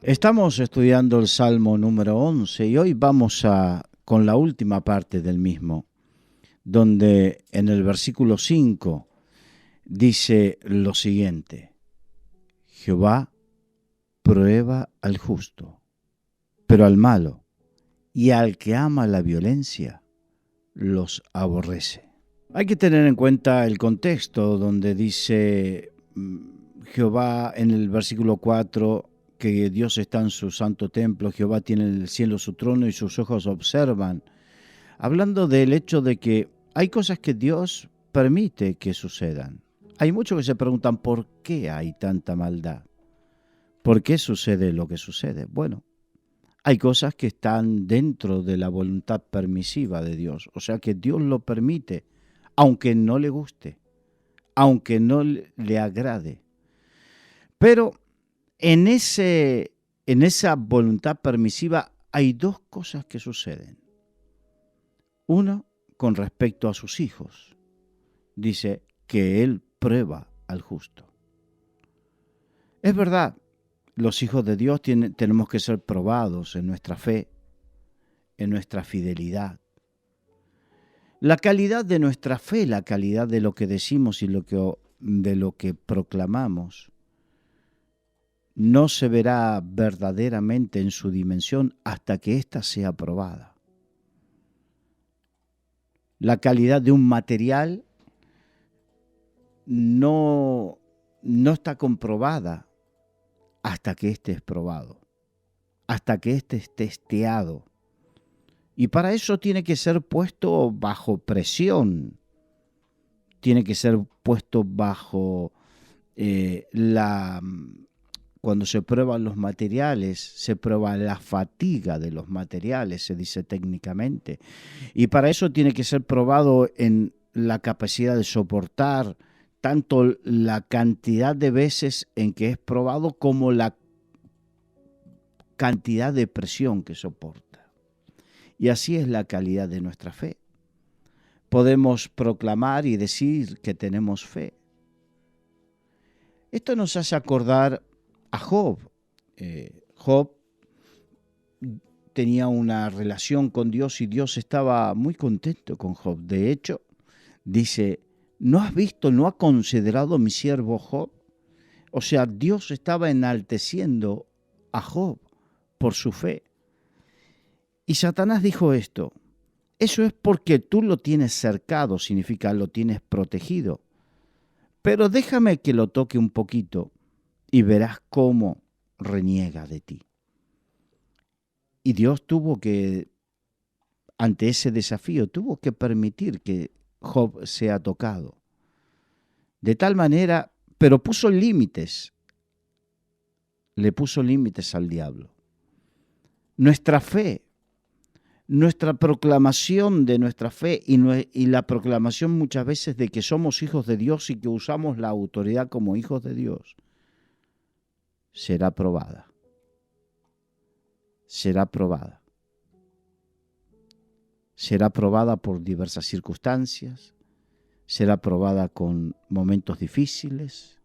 Estamos estudiando el Salmo número 11 y hoy vamos con la última parte del mismo, donde en el versículo 5 dice lo siguiente: Jehová prueba al justo, pero al malo y al que ama la violencia los aborrece. Hay que tener en cuenta el contexto donde dice Jehová en el versículo 4 que Dios está en su santo templo, Jehová tiene en el cielo su trono y sus ojos observan, hablando del hecho de que hay cosas que Dios permite que sucedan. Hay muchos que se preguntan por qué hay tanta maldad, por qué sucede lo que sucede. Bueno, hay cosas que están dentro de la voluntad permisiva de Dios, o sea que Dios lo permite, aunque no le guste, aunque no le agrade. Pero en esa voluntad permisiva hay dos cosas que suceden. Uno, con respecto a sus hijos, dice que Él prueba al justo. Es verdad, los hijos de Dios tenemos que ser probados en nuestra fe, en nuestra fidelidad. La calidad de nuestra fe, la calidad de lo que decimos y de lo que proclamamos, no se verá verdaderamente en su dimensión hasta que ésta sea probada. La calidad de un material no está comprobada hasta que éste es probado, hasta que éste es testeado. Y para eso tiene que ser puesto bajo presión, tiene que ser puesto bajo cuando se prueban los materiales, se prueba la fatiga de los materiales, se dice técnicamente. Y para eso tiene que ser probado en la capacidad de soportar tanto la cantidad de veces en que es probado como la cantidad de presión que soporta. Y así es la calidad de nuestra fe. Podemos proclamar y decir que tenemos fe. Esto nos hace acordar a Job. Job tenía una relación con Dios y Dios estaba muy contento con Job. De hecho, dice, ¿no has visto, no ha considerado mi siervo Job? O sea, Dios estaba enalteciendo a Job por su fe. Y Satanás dijo esto: eso es porque tú lo tienes cercado, significa lo tienes protegido. Pero déjame que lo toque un poquito y verás cómo reniega de ti. Y Dios ante ese desafío, tuvo que permitir que Job sea tocado. De tal manera, pero puso límites, le puso límites al diablo. Nuestra fe, nuestra proclamación de nuestra fe y la proclamación muchas veces de que somos hijos de Dios y que usamos la autoridad como hijos de Dios, será probada. Será probada. Será probada por diversas circunstancias, será probada con momentos difíciles,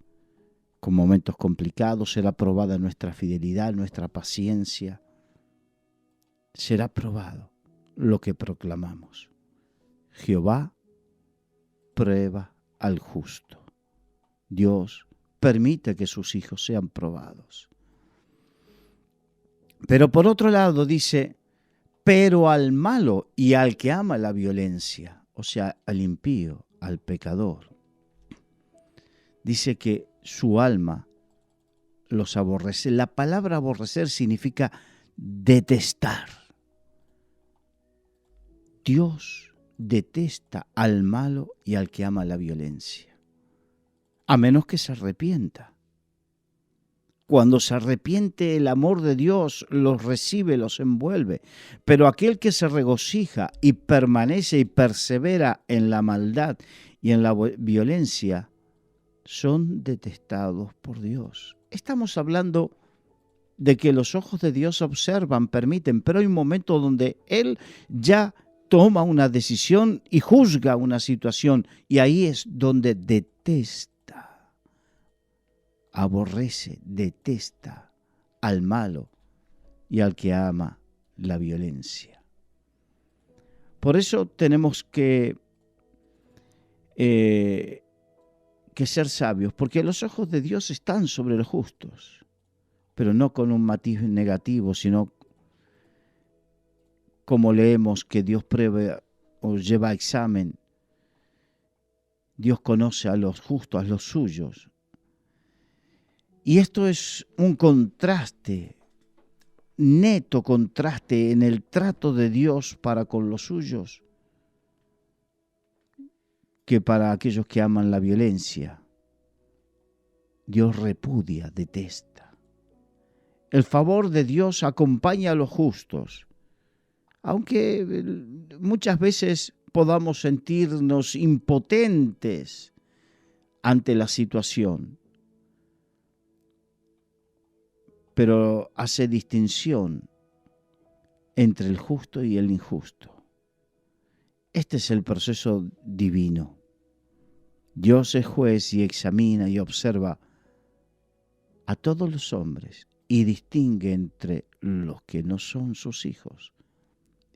con momentos complicados, será probada nuestra fidelidad, nuestra paciencia. Será probado lo que proclamamos. Jehová prueba al justo. Dios permite que sus hijos sean probados. Pero por otro lado dice, pero al malo y al que ama la violencia, o sea, al impío, al pecador, dice que su alma los aborrece. La palabra aborrecer significa detestar. Dios detesta al malo y al que ama la violencia, a menos que se arrepienta. Cuando se arrepiente, el amor de Dios los recibe, los envuelve. Pero aquel que se regocija y permanece y persevera en la maldad y en la violencia, son detestados por Dios. Estamos hablando de que los ojos de Dios observan, permiten, pero hay un momento donde Él ya toma una decisión y juzga una situación, y ahí es donde detesta, aborrece, detesta al malo y al que ama la violencia. Por eso tenemos que ser sabios, porque los ojos de Dios están sobre los justos, pero no con un matiz negativo, sino como leemos que Dios prueba o lleva a examen. Dios conoce a los justos, a los suyos. Y esto es un contraste, neto contraste en el trato de Dios para con los suyos, que para aquellos que aman la violencia. Dios repudia, detesta. El favor de Dios acompaña a los justos, aunque muchas veces podamos sentirnos impotentes ante la situación, pero hace distinción entre el justo y el injusto. Este es el proceso divino. Dios es juez y examina y observa a todos los hombres y distingue entre los que no son sus hijos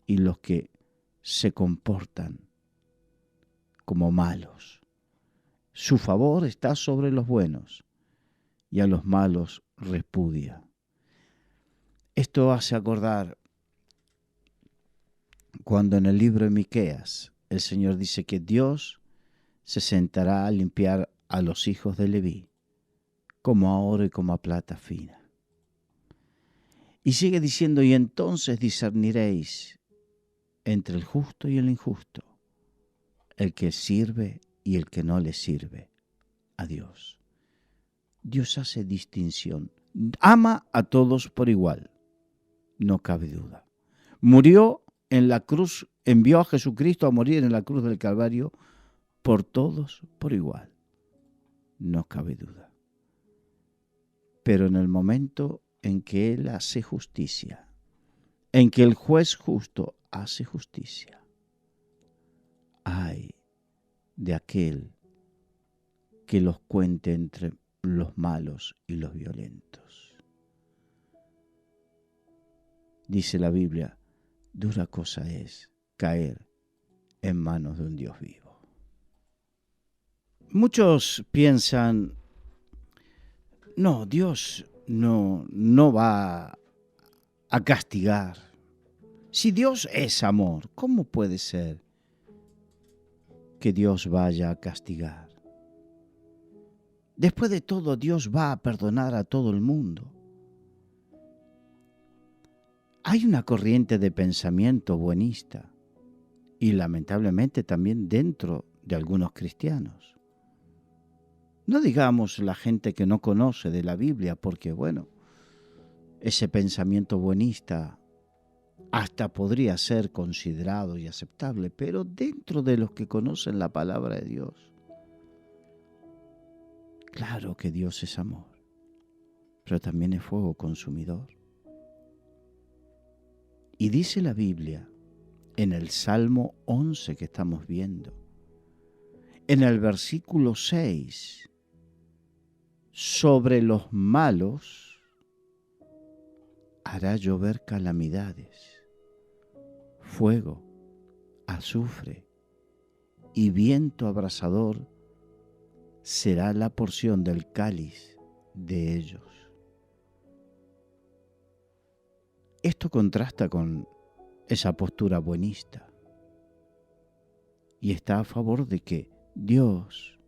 y los que se comportan como malos. Su favor está sobre los buenos y a los malos repudia. Esto hace acordar cuando en el libro de Miqueas el Señor dice que Dios se sentará a limpiar a los hijos de Leví, como a oro y como a plata fina. Y sigue diciendo, y entonces discerniréis entre el justo y el injusto, el que sirve y el que no le sirve a Dios. Dios hace distinción. Ama a todos por igual, no cabe duda. Murió en la cruz, envió a Jesucristo a morir en la cruz del Calvario por todos por igual, no cabe duda. Pero en el momento en que Él hace justicia, en que el juez justo hace justicia, ay de aquel que los cuente entre los malos y los violentos. Dice la Biblia, dura cosa es caer en manos de un Dios vivo. Muchos piensan, no, Dios no va a castigar. Si Dios es amor, ¿cómo puede ser que Dios vaya a castigar? Después de todo, Dios va a perdonar a todo el mundo. Hay una corriente de pensamiento buenista y lamentablemente también dentro de algunos cristianos. No digamos la gente que no conoce de la Biblia, porque bueno, ese pensamiento buenista hasta podría ser considerado y aceptable, pero dentro de los que conocen la palabra de Dios, claro que Dios es amor, pero también es fuego consumidor. Y dice la Biblia en el Salmo 11 que estamos viendo, en el versículo 6, sobre los malos hará llover calamidades, fuego, azufre y viento abrasador será la porción del cáliz de ellos. Esto contrasta con esa postura buenista y está a favor de que Dios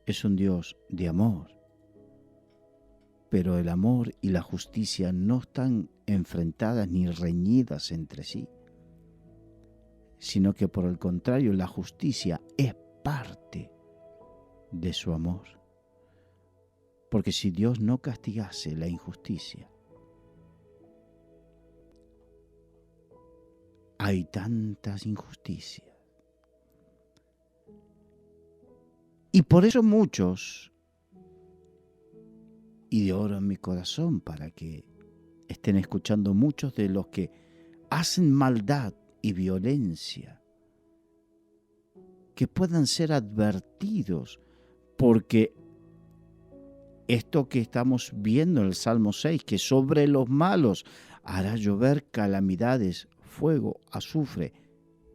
es un Dios de amor, pero el amor y la justicia no están enfrentadas ni reñidas entre sí, sino que por el contrario la justicia es parte de su amor. Porque si Dios no castigase la injusticia, hay tantas injusticias. Y por eso muchos, y de oro en mi corazón para que estén escuchando muchos de los que hacen maldad y violencia, que puedan ser advertidos, porque esto que estamos viendo en el Salmo 6, que sobre los malos hará llover calamidades, fuego, azufre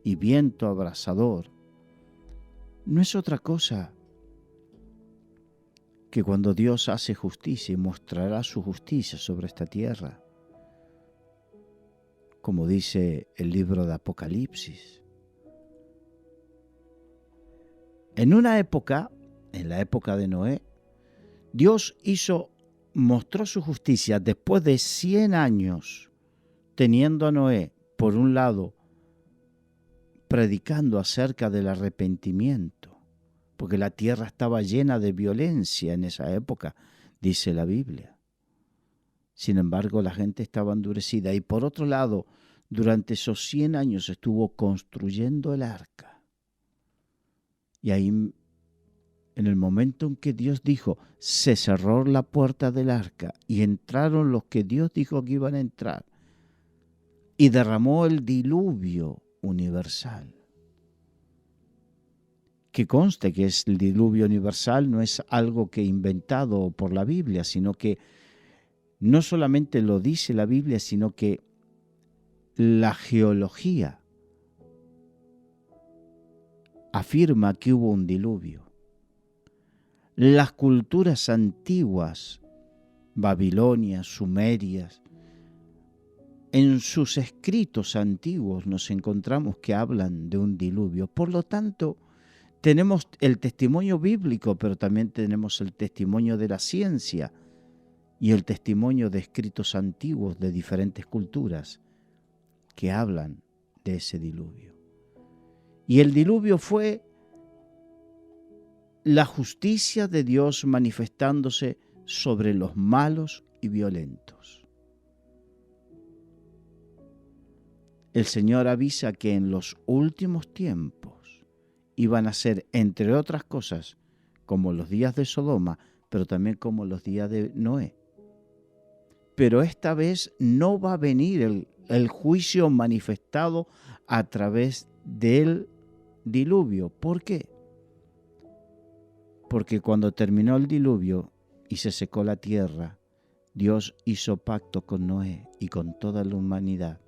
y viento abrasador, no es otra cosa que cuando Dios hace justicia y mostrará su justicia sobre esta tierra, como dice el libro de Apocalipsis. En una época, en la época de Noé, Dios mostró su justicia después de 100 años, teniendo a Noé, por un lado, predicando acerca del arrepentimiento, porque la tierra estaba llena de violencia en esa época, dice la Biblia. Sin embargo, la gente estaba endurecida. Y por otro lado, durante esos 100 años estuvo construyendo el arca. Y ahí, en el momento en que Dios dijo, se cerró la puerta del arca y entraron los que Dios dijo que iban a entrar, y derramó el diluvio universal. Que conste que el diluvio universal no es algo que inventado por la Biblia, sino que no solamente lo dice la Biblia, sino que la geología afirma que hubo un diluvio. Las culturas antiguas, babilonias, sumerias, en sus escritos antiguos nos encontramos que hablan de un diluvio. Por lo tanto, tenemos el testimonio bíblico, pero también tenemos el testimonio de la ciencia y el testimonio de escritos antiguos de diferentes culturas que hablan de ese diluvio. Y el diluvio fue la justicia de Dios manifestándose sobre los malos y violentos. El Señor avisa que en los últimos tiempos iban a ser, entre otras cosas, como los días de Sodoma, pero también como los días de Noé. Pero esta vez no va a venir el juicio manifestado a través del diluvio. ¿Por qué? Porque cuando terminó el diluvio y se secó la tierra, Dios hizo pacto con Noé y con toda la humanidad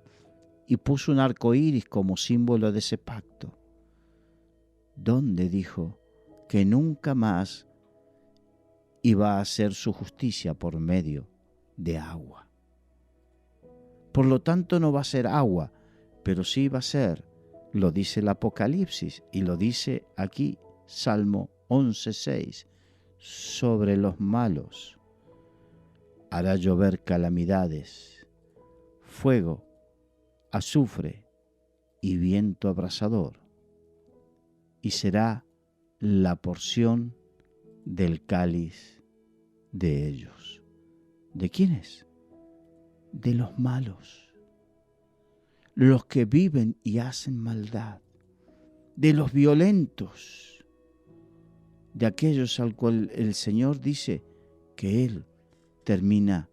y puso un arco iris como símbolo de ese pacto, donde dijo que nunca más iba a hacer su justicia por medio de agua. Por lo tanto, no va a ser agua, pero sí va a ser, lo dice el Apocalipsis y lo dice aquí Salmo 11:6, sobre los malos hará llover calamidades, fuego, azufre y viento abrasador, y será la porción del cáliz de ellos. ¿De quiénes? De los malos, los que viven y hacen maldad, de los violentos, de aquellos al cual el Señor dice que Él termina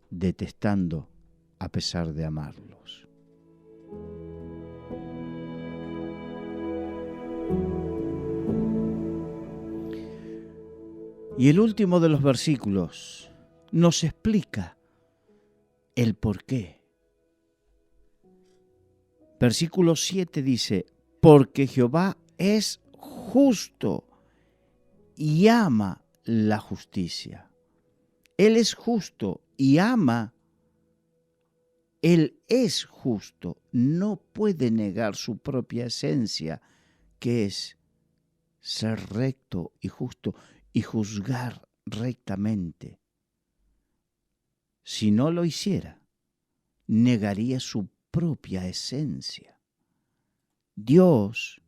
detestando a pesar de amarlos. Y el último de los versículos nos explica el por qué. Versículo 7 dice, porque Jehová es justo y ama la justicia. Él es justo y ama. Él es justo, no puede negar su propia esencia, que es ser recto y justo y juzgar rectamente. Si no lo hiciera, negaría su propia esencia. Dios,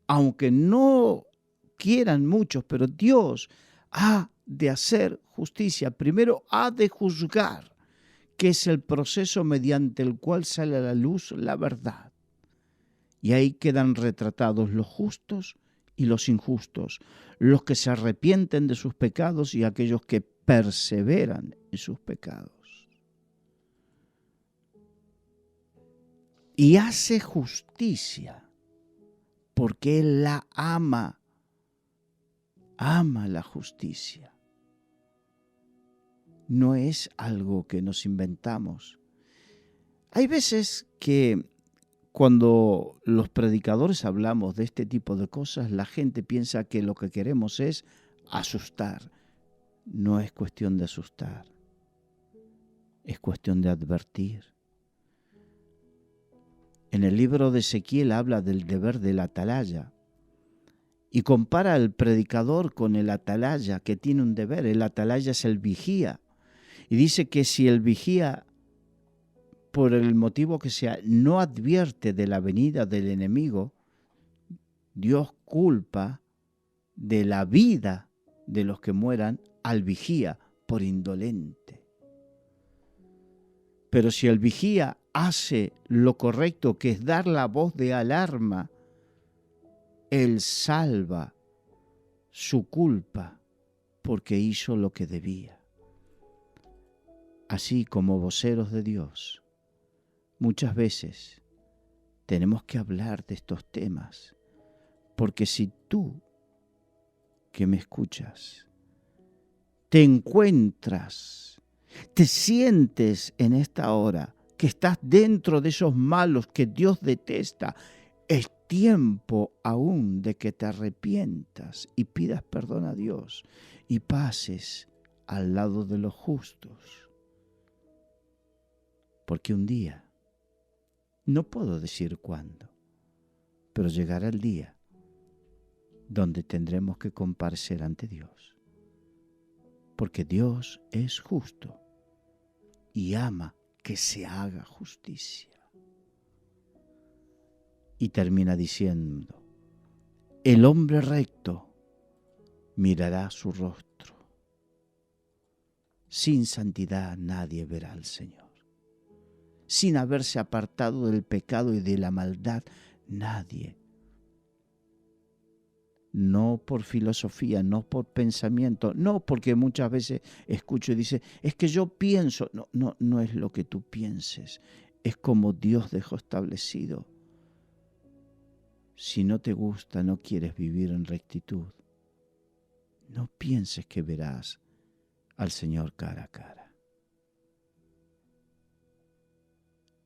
aunque no quieran muchos, pero Dios ha de hacer justicia. Primero ha de juzgar, que es el proceso mediante el cual sale a la luz la verdad. Y ahí quedan retratados los justos y los injustos, los que se arrepienten de sus pecados y aquellos que perseveran en sus pecados. Y hace justicia porque Él la ama la justicia. no es algo que nos inventamos. Hay veces que cuando los predicadores hablamos de este tipo de cosas, la gente piensa que lo que queremos es asustar. No es cuestión de asustar, es cuestión de advertir. En el libro de Ezequiel habla del deber del atalaya y compara al predicador con el atalaya que tiene un deber. El atalaya es el vigía y dice que si el vigía, por el motivo que sea, no advierte de la venida del enemigo, Dios culpa de la vida de los que mueran al vigía por indolente. Pero si el vigía hace lo correcto, que es dar la voz de alarma, él salva su culpa porque hizo lo que debía. Así como voceros de Dios, muchas veces tenemos que hablar de estos temas, porque si tú que me escuchas te encuentras, te sientes en esta hora que estás dentro de esos malos que Dios detesta, es tiempo aún de que te arrepientas y pidas perdón a Dios y pases al lado de los justos. Porque un día, no puedo decir cuándo, pero llegará el día donde tendremos que comparecer ante Dios. Porque Dios es justo y ama que se haga justicia. Y termina diciendo, el hombre recto mirará su rostro. Sin santidad nadie verá al Señor. Sin haberse apartado del pecado y de la maldad, nadie. No por filosofía, no por pensamiento, no porque muchas veces escucho y dice, es que yo pienso. No es lo que tú pienses, es como Dios dejó establecido. Si no te gusta, no quieres vivir en rectitud, no pienses que verás al Señor cara a cara.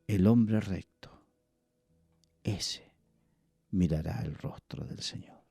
El hombre recto, ese mirará el rostro del Señor.